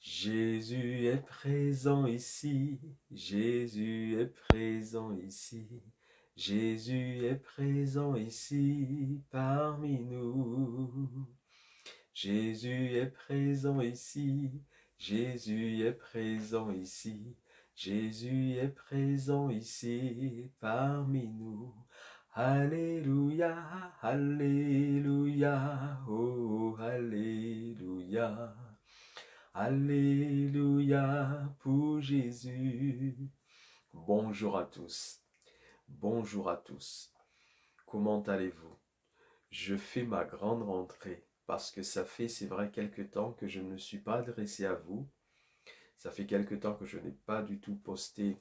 Jésus est présent ici, Jésus est présent ici, Jésus est présent ici parmi nous. Jésus est présent ici, Jésus est présent ici, Jésus est présent ici parmi nous. Alléluia, Alléluia, oh Alléluia. Alléluia pour Jésus. Bonjour à tous. Bonjour à tous. Comment allez-vous? Je fais ma grande rentrée parce que ça fait, c'est vrai, quelque temps que je ne me suis pas adressé à vous. Ça fait quelque temps que je n'ai pas du tout posté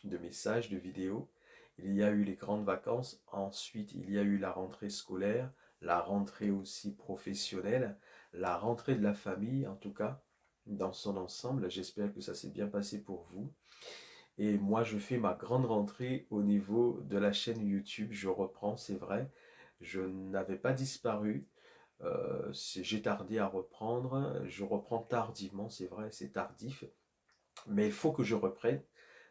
de messages, de vidéos. Il y a eu les grandes vacances. Ensuite, il y a eu la rentrée scolaire, la rentrée aussi professionnelle, la rentrée de la famille en tout cas. Dans son ensemble, j'espère que ça s'est bien passé pour vous. Et moi, je fais ma grande rentrée au niveau de la chaîne YouTube. Je reprends, c'est vrai. Je n'avais pas disparu. J'ai tardé à reprendre. Je reprends tardivement, c'est vrai, c'est tardif. Mais il faut que je reprenne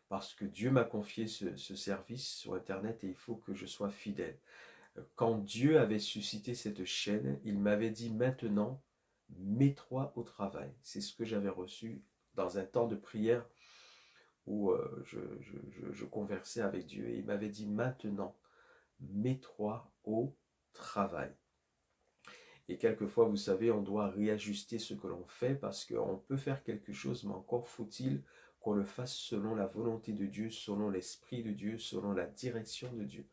parce que Dieu m'a confié ce service sur Internet et il faut que je sois fidèle. Quand Dieu avait suscité cette chaîne, il m'avait dit maintenant, mets-toi au travail. C'est ce que j'avais reçu dans un temps de prière où je conversais avec Dieu. Et il m'avait dit maintenant, mets-toi au travail. Et quelquefois, vous savez, on doit réajuster ce que l'on fait parce qu'on peut faire quelque chose, mais encore faut-il qu'on le fasse selon la volonté de Dieu, selon l'esprit de Dieu, selon la direction de Dieu.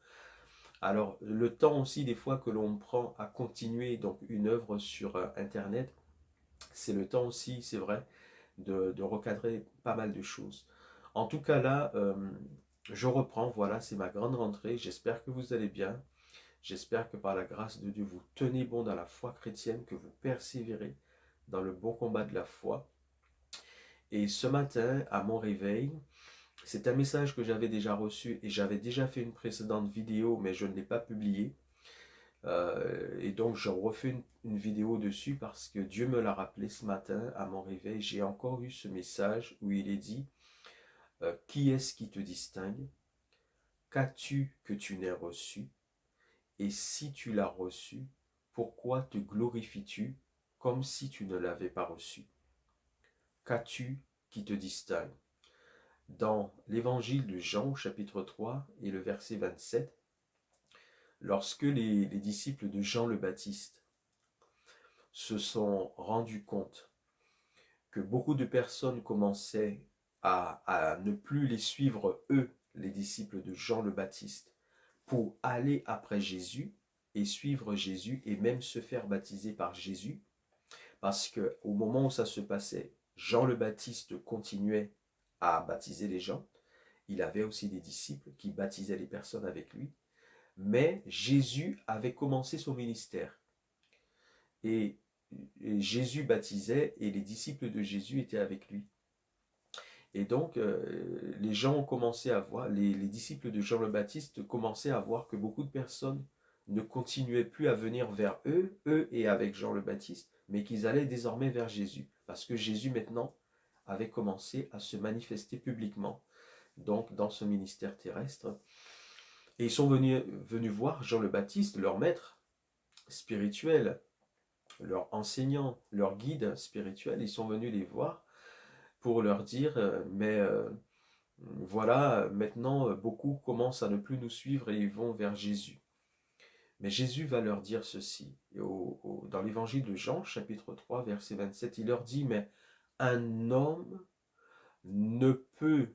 Alors, le temps aussi, des fois, que l'on prend à continuer donc une œuvre sur Internet, c'est le temps aussi, c'est vrai, de recadrer pas mal de choses. En tout cas, là, je reprends, voilà, c'est ma grande rentrée. J'espère que vous allez bien. J'espère que par la grâce de Dieu, vous tenez bon dans la foi chrétienne, que vous persévérez dans le bon combat de la foi. Et ce matin, à mon réveil, c'est un message que j'avais déjà reçu et j'avais déjà fait une précédente vidéo, mais je ne l'ai pas publiée. Et donc, je refais une vidéo dessus parce que Dieu me l'a rappelé ce matin à mon réveil. J'ai encore eu ce message où il est dit qui est-ce qui te distingue? Qu'as-tu que tu n'aies reçu? Et si tu l'as reçu, pourquoi te glorifies-tu comme si tu ne l'avais pas reçu? Qu'as-tu qui te distingue? Dans l'évangile de Jean, chapitre 3 et le verset 27, lorsque les disciples de Jean le Baptiste se sont rendus compte que beaucoup de personnes commençaient à ne plus les suivre, eux, les disciples de Jean le Baptiste, pour aller après Jésus et suivre Jésus et même se faire baptiser par Jésus, parce qu'au moment où ça se passait, Jean le Baptiste continuait à baptiser les gens, il avait aussi des disciples qui baptisaient les personnes avec lui, mais Jésus avait commencé son ministère. Et Jésus baptisait et les disciples de Jésus étaient avec lui. Et donc, les gens ont commencé à voir, les disciples de Jean le Baptiste commençaient à voir que beaucoup de personnes ne continuaient plus à venir vers eux et avec Jean le Baptiste, mais qu'ils allaient désormais vers Jésus. Parce que Jésus maintenant avait commencé à se manifester publiquement, donc dans ce ministère terrestre. Et ils sont venus voir Jean le Baptiste, leur maître spirituel, leur enseignant, leur guide spirituel. Ils sont venus les voir pour leur dire, voilà, maintenant beaucoup commencent à ne plus nous suivre et ils vont vers Jésus. Mais Jésus va leur dire ceci. Et dans l'évangile de Jean, chapitre 3, verset 27, il leur dit, mais un homme ne peut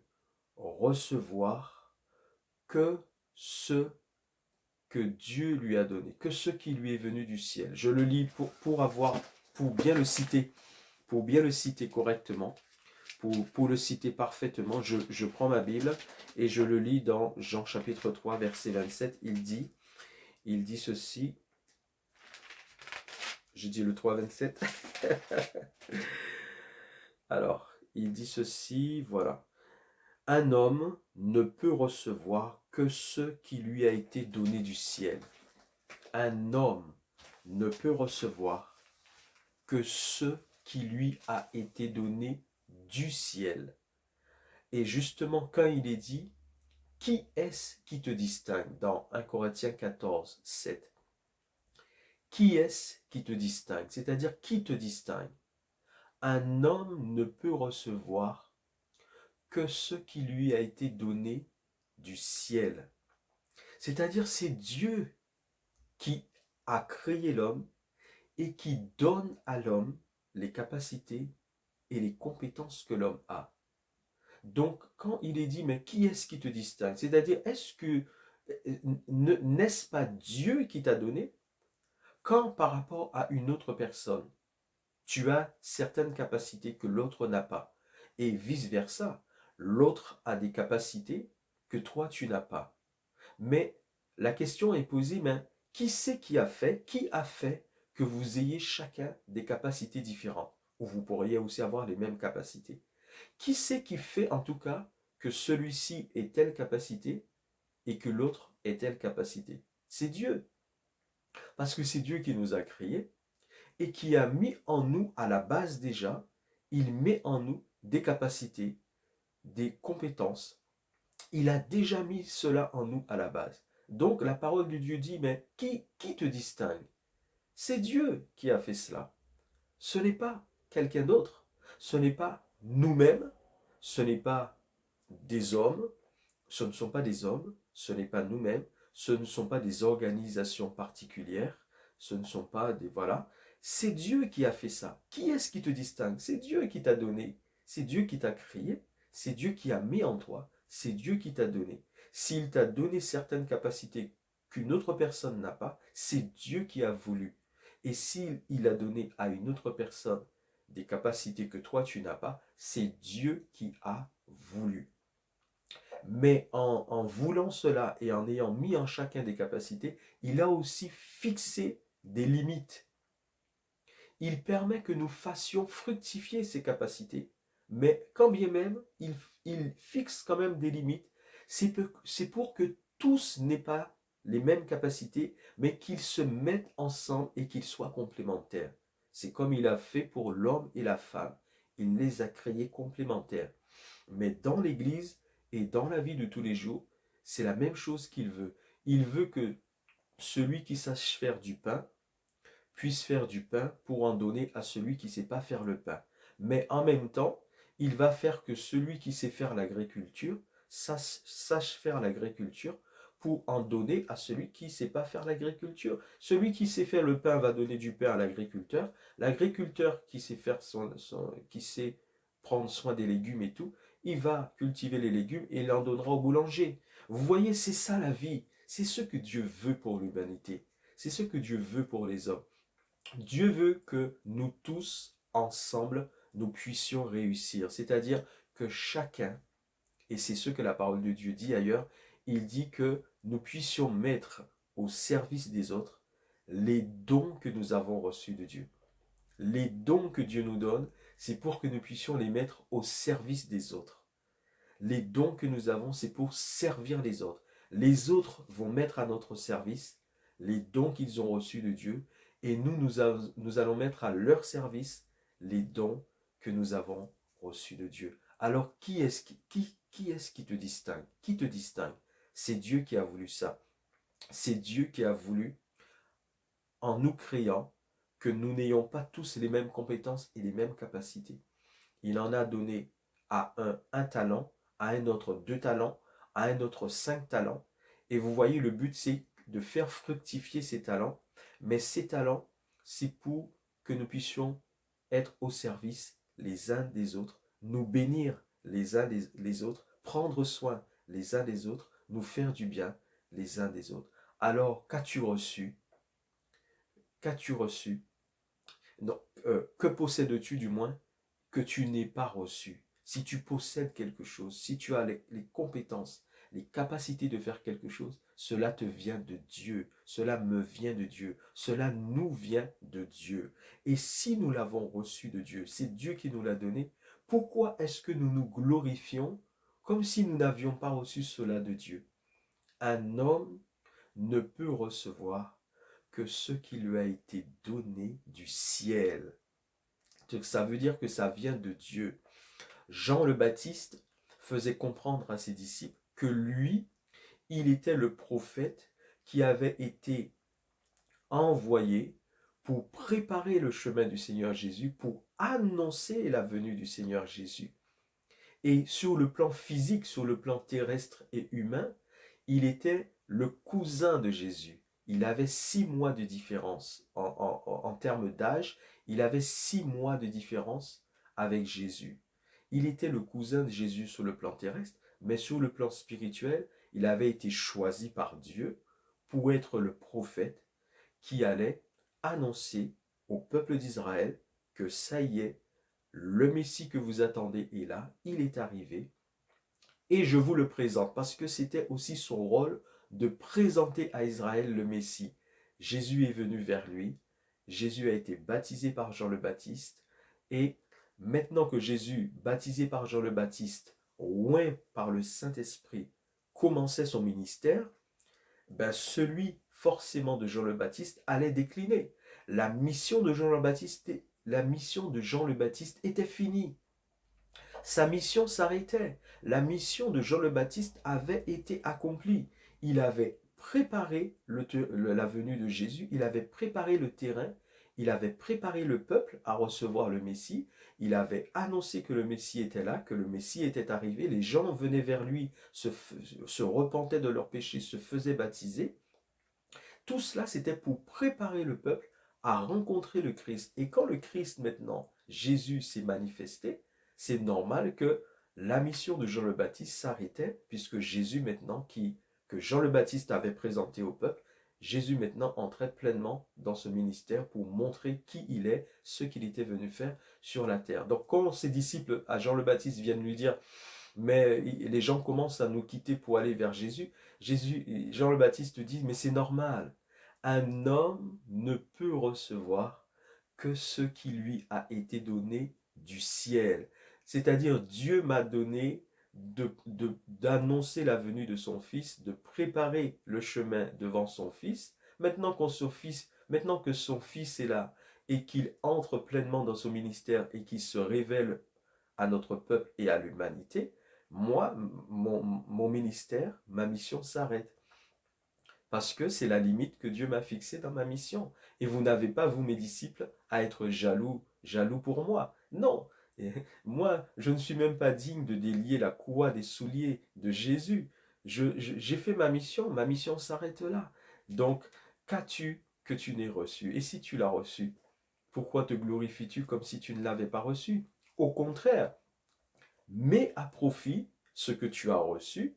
recevoir que ce que Dieu lui a donné, que ce qui lui est venu du ciel. Je le lis pour bien le citer correctement. Pour le citer parfaitement, je prends ma Bible et je le lis dans Jean chapitre 3, verset 27. Il dit ceci. Je dis le 3, 27. Alors, il dit ceci, voilà. Un homme ne peut recevoir que ce qui lui a été donné du ciel. Un homme ne peut recevoir que ce qui lui a été donné du ciel. Et justement, quand il est dit, qui est-ce qui te distingue dans 1 Corinthiens 14, 7? Qui est-ce qui te distingue? C'est-à-dire, qui te distingue? Un homme ne peut recevoir que ce qui lui a été donné du ciel. C'est-à-dire, c'est Dieu qui a créé l'homme et qui donne à l'homme les capacités et les compétences que l'homme a. Donc, quand il est dit, mais qui est-ce qui te distingue? C'est-à-dire, n'est-ce pas Dieu qui t'a donné? Quand par rapport à une autre personne, tu as certaines capacités que l'autre n'a pas, et vice-versa, l'autre a des capacités que toi tu n'as pas. Mais la question est posée, mais qui a fait que vous ayez chacun des capacités différentes, ou vous pourriez aussi avoir les mêmes capacités? Qui fait en tout cas que celui-ci ait telle capacité et que l'autre ait telle capacité? C'est Dieu. Parce que c'est Dieu qui nous a créés et qui a mis en nous à la base déjà, il met en nous des capacités, des compétences. Il a déjà mis cela en nous à la base. Donc la parole de Dieu dit, mais qui te distingue? C'est Dieu qui a fait cela. Ce n'est pas quelqu'un d'autre. Ce n'est pas nous-mêmes. Ce n'est pas des hommes. Ce ne sont pas des hommes. Ce n'est pas nous-mêmes. Ce ne sont pas des organisations particulières. Ce ne sont pas des... Voilà. C'est Dieu qui a fait ça. Qui est-ce qui te distingue? C'est Dieu qui t'a donné. C'est Dieu qui t'a créé. C'est Dieu qui a mis en toi. C'est Dieu qui t'a donné. S'il t'a donné certaines capacités qu'une autre personne n'a pas, c'est Dieu qui a voulu. Et s'il a donné à une autre personne des capacités que toi tu n'as pas, c'est Dieu qui a voulu. Mais en voulant cela et en ayant mis en chacun des capacités, il a aussi fixé des limites. Il permet que nous fassions fructifier ces capacités, mais quand bien même, il fixe quand même des limites. C'est pour que tous n'aient pas les mêmes capacités, mais qu'ils se mettent ensemble et qu'ils soient complémentaires. C'est comme il a fait pour l'homme et la femme. Il les a créés complémentaires. Mais dans l'Église et dans la vie de tous les jours, c'est la même chose qu'il veut. Il veut que celui qui sache faire du pain puisse faire du pain pour en donner à celui qui ne sait pas faire le pain. Mais en même temps, il va faire que celui qui sait faire l'agriculture sache faire l'agriculture pour en donner à celui qui ne sait pas faire l'agriculture. Celui qui sait faire le pain va donner du pain à l'agriculteur. L'agriculteur qui sait qui sait prendre soin des légumes et tout, il va cultiver les légumes et il en donnera au boulanger. Vous voyez, c'est ça la vie. C'est ce que Dieu veut pour l'humanité. C'est ce que Dieu veut pour les hommes. Dieu veut que nous tous, ensemble, nous puissions réussir. C'est-à-dire que chacun, et c'est ce que la parole de Dieu dit ailleurs, il dit que nous puissions mettre au service des autres les dons que nous avons reçus de Dieu. Les dons que Dieu nous donne, c'est pour que nous puissions les mettre au service des autres. Les dons que nous avons, c'est pour servir les autres. Les autres vont mettre à notre service les dons qu'ils ont reçus de Dieu et nous allons mettre à leur service les dons que nous avons reçus de Dieu. Alors, qui est-ce qui te distingue? Qui te distingue? C'est Dieu qui a voulu ça. C'est Dieu qui a voulu, en nous créant, que nous n'ayons pas tous les mêmes compétences et les mêmes capacités. Il en a donné à un talent, à un autre 2 talents, à un autre 5 talents. Et vous voyez, le but, c'est de faire fructifier ces talents. Mais ces talents, c'est pour que nous puissions être au service les uns des autres, nous bénir les uns les autres, prendre soin les uns des autres, nous faire du bien les uns des autres. Alors, qu'as-tu reçu? Qu'as-tu reçu? Non, que possèdes-tu du moins que tu n'aies pas reçu? Si tu possèdes quelque chose, si tu as les compétences, les capacités de faire quelque chose, cela te vient de Dieu, cela me vient de Dieu, cela nous vient de Dieu. Et si nous l'avons reçu de Dieu, c'est Dieu qui nous l'a donné, pourquoi est-ce que nous nous glorifions comme si nous n'avions pas reçu cela de Dieu? Un homme ne peut recevoir que ce qui lui a été donné du ciel. Ça veut dire que ça vient de Dieu. Jean le Baptiste faisait comprendre à ses disciples que lui, il était le prophète qui avait été envoyé pour préparer le chemin du Seigneur Jésus, pour annoncer la venue du Seigneur Jésus. Et sur le plan physique, sur le plan terrestre et humain, il était le cousin de Jésus. Il avait 6 mois de différence. En termes d'âge, il avait 6 mois de différence avec Jésus. Il était le cousin de Jésus sur le plan terrestre, mais sur le plan spirituel, il avait été choisi par Dieu pour être le prophète qui allait annoncer au peuple d'Israël que ça y est, le Messie que vous attendez est là, il est arrivé, et je vous le présente, parce que c'était aussi son rôle de présenter à Israël le Messie. Jésus est venu vers lui, Jésus a été baptisé par Jean le Baptiste, et maintenant que Jésus, baptisé par Jean le Baptiste, oint par le Saint-Esprit, commençait son ministère, ben celui forcément de Jean le Baptiste allait décliner. La mission de Jean le Baptiste, était finie. Sa mission s'arrêtait. La mission de Jean le Baptiste avait été accomplie. Il avait préparé la venue de Jésus, il avait préparé le terrain, il avait préparé le peuple à recevoir le Messie, il avait annoncé que le Messie était là, que le Messie était arrivé, les gens venaient vers lui, se repentaient de leurs péchés, se faisaient baptiser. Tout cela, c'était pour préparer le peuple à rencontrer le Christ. Et quand le Christ, maintenant, Jésus s'est manifesté, c'est normal que la mission de Jean le Baptiste s'arrêtait, puisque Jésus maintenant, que Jean le Baptiste avait présenté au peuple, Jésus maintenant entrait pleinement dans ce ministère pour montrer qui il est, ce qu'il était venu faire sur la terre. Donc quand ses disciples à Jean le Baptiste viennent lui dire, mais les gens commencent à nous quitter pour aller vers Jésus, Jean le Baptiste dit, mais c'est normal, un homme ne peut recevoir que ce qui lui a été donné du ciel. C'est-à-dire, Dieu m'a donné d'annoncer la venue de son Fils, de préparer le chemin devant son Fils. Maintenant que son Fils est là et qu'il entre pleinement dans son ministère et qu'il se révèle à notre peuple et à l'humanité, moi, mon ministère, ma mission s'arrête. Parce que c'est la limite que Dieu m'a fixée dans ma mission. Et vous n'avez pas, vous mes disciples, à être jaloux pour moi. Non, et moi, je ne suis même pas digne de délier la courroie des souliers de Jésus. J'ai fait ma mission s'arrête là. Donc, qu'as-tu que tu n'aies reçu? Et si tu l'as reçu, pourquoi te glorifies-tu comme si tu ne l'avais pas reçu? Au contraire, mets à profit ce que tu as reçu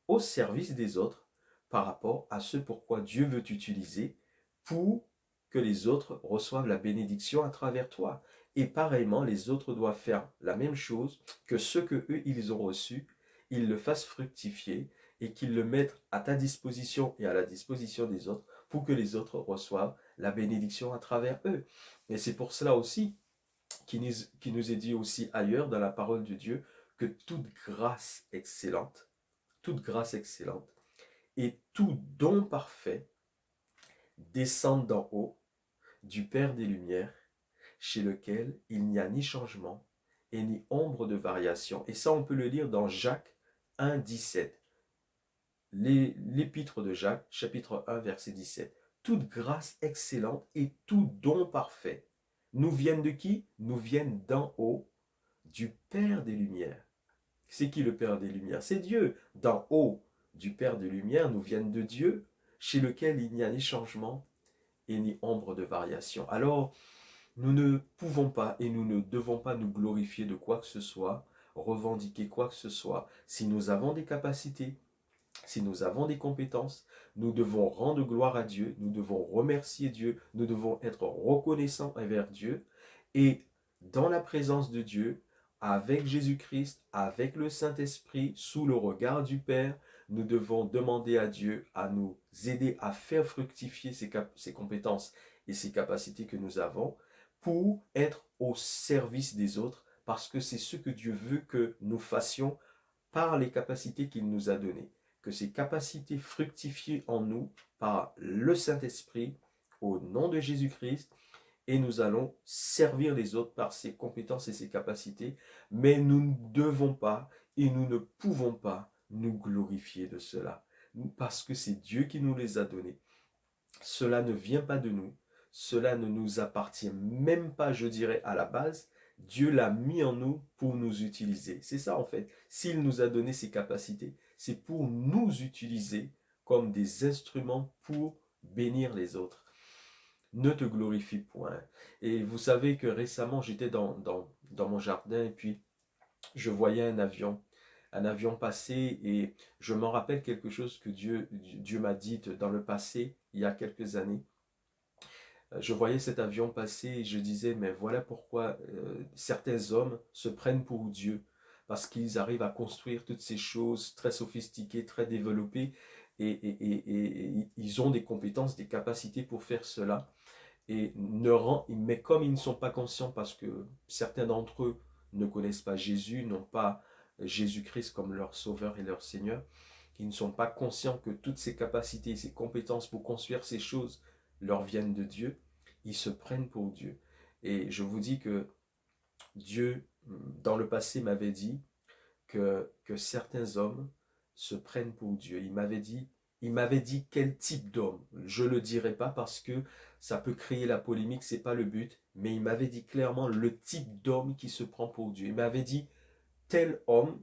au service des autres par rapport à ce pourquoi Dieu veut t'utiliser pour que les autres reçoivent la bénédiction à travers toi. Et pareillement, les autres doivent faire la même chose, que ce que eux, ils ont reçu, ils le fassent fructifier et qu'ils le mettent à ta disposition et à la disposition des autres pour que les autres reçoivent la bénédiction à travers eux. Et c'est pour cela aussi qu'il nous est dit aussi ailleurs dans la parole de Dieu que toute grâce excellente et tout don parfait descendent d'en haut du Père des Lumières, chez lequel il n'y a ni changement et ni ombre de variation. Et ça, on peut le lire dans Jacques 1, 17. L'épître de Jacques, chapitre 1, verset 17. Toute grâce excellente et tout don parfait nous viennent de qui? Nous viennent d'en haut, du Père des Lumières. C'est qui le Père des Lumières? C'est Dieu. D'en haut, du Père des Lumières, nous viennent de Dieu, chez lequel il n'y a ni changement et ni ombre de variation. Alors, nous ne pouvons pas et nous ne devons pas nous glorifier de quoi que ce soit, revendiquer quoi que ce soit. Si nous avons des capacités, si nous avons des compétences, nous devons rendre gloire à Dieu, nous devons remercier Dieu, nous devons être reconnaissants envers Dieu. Et dans la présence de Dieu, avec Jésus-Christ, avec le Saint-Esprit, sous le regard du Père, nous devons demander à Dieu à nous aider à faire fructifier ces compétences et ces capacités que nous avons pour être au service des autres, parce que c'est ce que Dieu veut que nous fassions par les capacités qu'il nous a données. Que ces capacités fructifient en nous par le Saint-Esprit, au nom de Jésus-Christ, et nous allons servir les autres par ses compétences et ses capacités, mais nous ne devons pas et nous ne pouvons pas nous glorifier de cela, parce que c'est Dieu qui nous les a donnés. Cela ne vient pas de nous, cela ne nous appartient même pas, je dirais, à la base. Dieu l'a mis en nous pour nous utiliser. C'est ça en fait. S'il nous a donné ces capacités, c'est pour nous utiliser comme des instruments pour bénir les autres. Ne te glorifie point. Et vous savez que récemment, j'étais dans mon jardin et puis je voyais un avion passer et je m'en rappelle quelque chose que Dieu m'a dit dans le passé, il y a quelques années. Je voyais cet avion passer et je disais, mais voilà pourquoi certains hommes se prennent pour Dieu, parce qu'ils arrivent à construire toutes ces choses très sophistiquées, très développées, et ils ont des compétences, des capacités pour faire cela. Mais comme ils ne sont pas conscients, parce que certains d'entre eux ne connaissent pas Jésus, n'ont pas Jésus-Christ comme leur sauveur et leur Seigneur, ils ne sont pas conscients que toutes ces capacités, ces compétences pour construire ces choses leur viennent de Dieu, ils se prennent pour Dieu. Et je vous dis que Dieu, dans le passé, m'avait dit que certains hommes se prennent pour Dieu. Il m'avait dit quel type d'homme. Je ne le dirai pas parce que ça peut créer la polémique, c'est pas le but. Mais il m'avait dit clairement le type d'homme qui se prend pour Dieu. Il m'avait dit tel homme,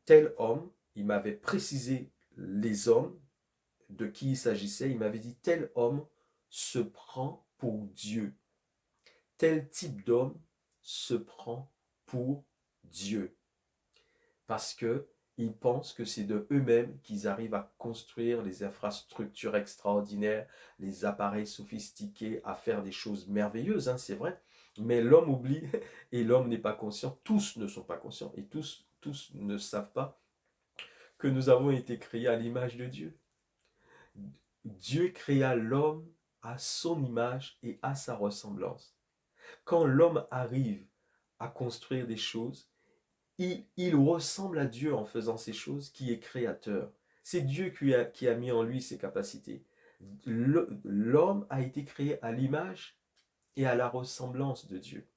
tel homme. Il m'avait précisé les hommes de qui il s'agissait. Il m'avait dit tel homme se prend pour Dieu. Tel type d'homme se prend pour Dieu. Parce qu'ils pensent que c'est de eux-mêmes qu'ils arrivent à construire les infrastructures extraordinaires, les appareils sophistiqués, à faire des choses merveilleuses, hein, c'est vrai. Mais l'homme oublie et l'homme n'est pas conscient. Tous ne sont pas conscients et tous ne savent pas que nous avons été créés à l'image de Dieu. Dieu créa l'homme à son image et à sa ressemblance. Quand l'homme arrive à construire des choses, il ressemble à Dieu en faisant ces choses, qui est créateur. C'est Dieu qui a mis en lui ces capacités. L'homme a été créé à l'image et à la ressemblance de Dieu.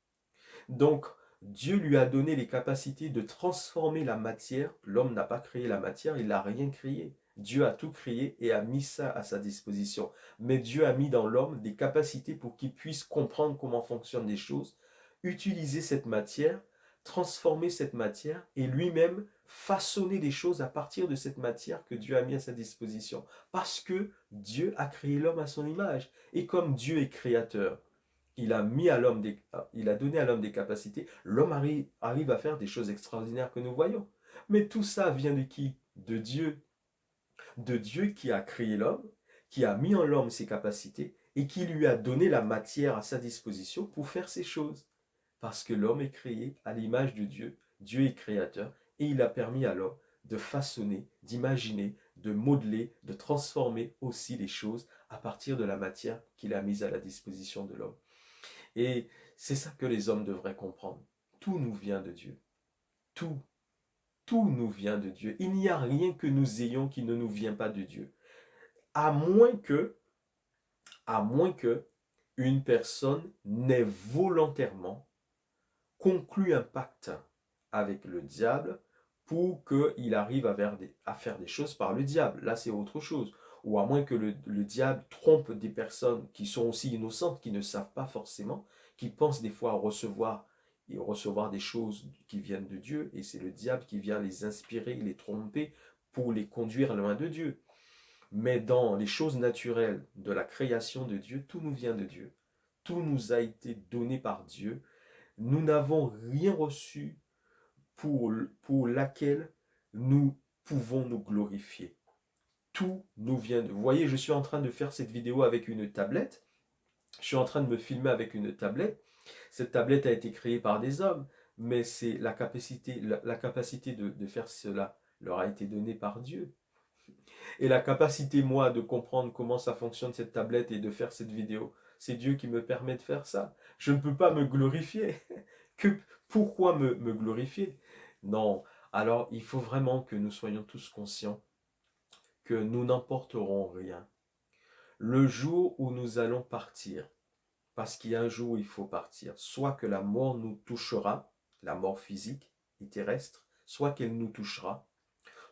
Donc, Dieu lui a donné les capacités de transformer la matière. L'homme n'a pas créé la matière, il n'a rien créé. Dieu a tout créé et a mis ça à sa disposition. Mais Dieu a mis dans l'homme des capacités pour qu'il puisse comprendre comment fonctionnent les choses, utiliser cette matière, transformer cette matière et lui-même façonner des choses à partir de cette matière que Dieu a mis à sa disposition. Parce que Dieu a créé l'homme à son image. Et comme Dieu est créateur, il a donné à l'homme des capacités, l'homme arrive à faire des choses extraordinaires que nous voyons. Mais tout ça vient de qui? De Dieu. De Dieu qui a créé l'homme, qui a mis en l'homme ses capacités et qui lui a donné la matière à sa disposition pour faire ces choses. Parce que l'homme est créé à l'image de Dieu, Dieu est créateur, et il a permis à l'homme de façonner, d'imaginer, de modeler, de transformer aussi les choses à partir de la matière qu'il a mise à la disposition de l'homme. Et c'est ça que les hommes devraient comprendre. Tout nous vient de Dieu. Tout, tout nous vient de Dieu. Il n'y a rien que nous ayons qui ne nous vient pas de Dieu. À moins que une personne n'ait volontairement conclu un pacte avec le diable pour qu'il arrive à faire des choses par le diable. Là, c'est autre chose. Ou à moins que le diable trompe des personnes qui sont aussi innocentes, qui ne savent pas forcément, qui pensent des fois recevoir des choses qui viennent de Dieu, et c'est le diable qui vient les inspirer, les tromper pour les conduire loin de Dieu. Mais dans les choses naturelles de la création de Dieu, tout nous vient de Dieu. Tout nous a été donné par Dieu. Nous n'avons rien reçu pour laquelle nous pouvons nous glorifier. Tout nous vient de... Vous voyez, je suis en train de faire cette vidéo avec une tablette. Je suis en train de me filmer avec une tablette. Cette tablette a été créée par des hommes, mais c'est la capacité de faire cela leur a été donnée par Dieu. Et la capacité, moi, de comprendre comment ça fonctionne cette tablette et de faire cette vidéo, c'est Dieu qui me permet de faire ça. Je ne peux pas me glorifier. Pourquoi me glorifier? Non. Alors, il faut vraiment que nous soyons tous conscients que nous n'emporterons rien. Le jour où nous allons partir, parce qu'il y a un jour où il faut partir. Soit que la mort nous touchera, la mort physique et terrestre, soit qu'elle nous touchera,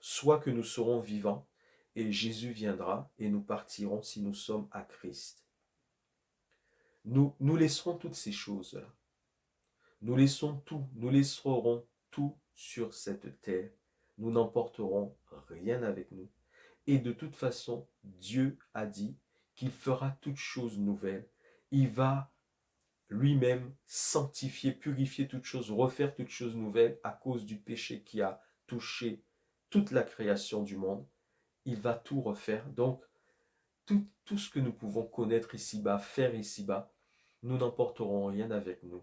soit que nous serons vivants et Jésus viendra et nous partirons si nous sommes à Christ. Nous laisserons toutes ces choses-là. Nous laissons tout, nous laisserons tout sur cette terre. Nous n'emporterons rien avec nous. Et de toute façon, Dieu a dit qu'il fera toutes choses nouvelles. Il va lui-même sanctifier, purifier toutes choses, refaire toutes choses nouvelles à cause du péché qui a touché toute la création du monde. Il va tout refaire. Donc, tout ce que nous pouvons connaître ici-bas, faire ici-bas, nous n'emporterons rien avec nous.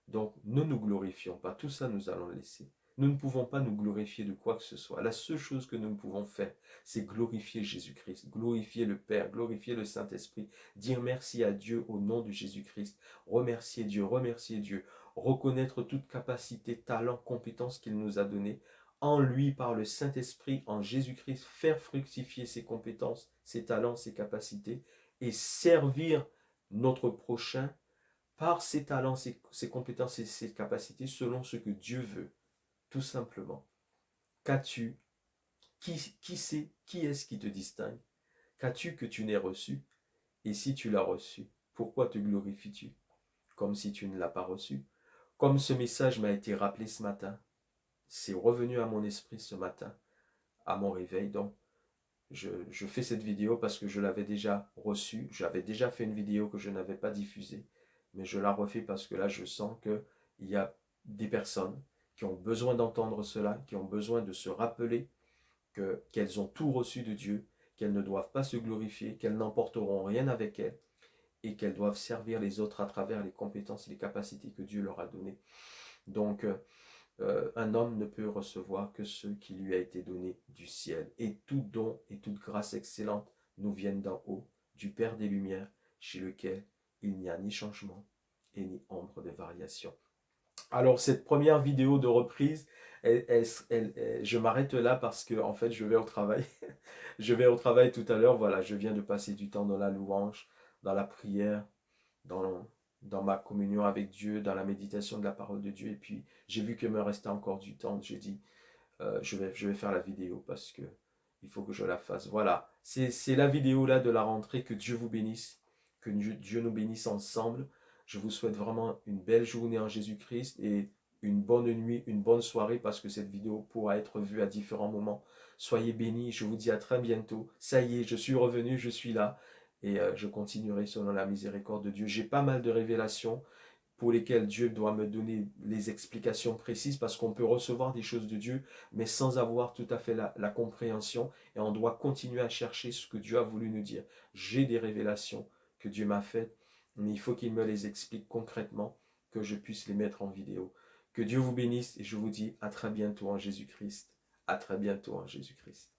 Donc, ne nous glorifions pas. Tout ça, nous allons laisser. Nous ne pouvons pas nous glorifier de quoi que ce soit. La seule chose que nous pouvons faire, c'est glorifier Jésus-Christ, glorifier le Père, glorifier le Saint-Esprit, dire merci à Dieu au nom de Jésus-Christ, remercier Dieu, reconnaître toute capacité, talent, compétence qu'il nous a donné, en lui, par le Saint-Esprit, en Jésus-Christ, faire fructifier ses compétences, ses talents, ses capacités, et servir notre prochain par ses talents, ses compétences et ses capacités selon ce que Dieu veut, tout simplement. Qu'as-tu? Qui est-ce qui te distingue? Qu'as-tu que tu n'aies reçu? Et si tu l'as reçu, pourquoi te glorifies-tu comme si tu ne l'as pas reçu? Comme ce message m'a été rappelé ce matin, c'est revenu à mon esprit ce matin, à mon réveil, donc je fais cette vidéo parce que je l'avais déjà reçue, j'avais déjà fait une vidéo que je n'avais pas diffusée, mais je la refais parce que là je sens qu'il y a des personnes qui ont besoin d'entendre cela, qui ont besoin de se rappeler qu'elles ont tout reçu de Dieu, qu'elles ne doivent pas se glorifier, qu'elles n'emporteront rien avec elles et qu'elles doivent servir les autres à travers les compétences et les capacités que Dieu leur a données. Donc, un homme ne peut recevoir que ce qui lui a été donné du ciel. Et tout don et toute grâce excellente nous viennent d'en haut, du Père des Lumières, chez lequel il n'y a ni changement et ni ombre de variation. Alors, cette première vidéo de reprise, je m'arrête là parce que, en fait, je vais au travail. Je vais au travail tout à l'heure. Voilà, je viens de passer du temps dans la louange, dans la prière, dans ma communion avec Dieu, dans la méditation de la parole de Dieu. Et puis, j'ai vu qu'il me restait encore du temps. J'ai dit, je vais faire la vidéo parce que il faut que je la fasse. Voilà, c'est la vidéo là de la rentrée. Que Dieu vous bénisse, que Dieu nous bénisse ensemble. Je vous souhaite vraiment une belle journée en Jésus-Christ et une bonne nuit, une bonne soirée parce que cette vidéo pourra être vue à différents moments. Soyez bénis, je vous dis à très bientôt. Ça y est, je suis revenu, je suis là et je continuerai selon la miséricorde de Dieu. J'ai pas mal de révélations pour lesquelles Dieu doit me donner les explications précises parce qu'on peut recevoir des choses de Dieu mais sans avoir tout à fait la compréhension et on doit continuer à chercher ce que Dieu a voulu nous dire. J'ai des révélations que Dieu m'a faites mais il faut qu'il me les explique concrètement que je puisse les mettre en vidéo. Que Dieu vous bénisse et je vous dis à très bientôt en Jésus-Christ. À très bientôt en Jésus-Christ.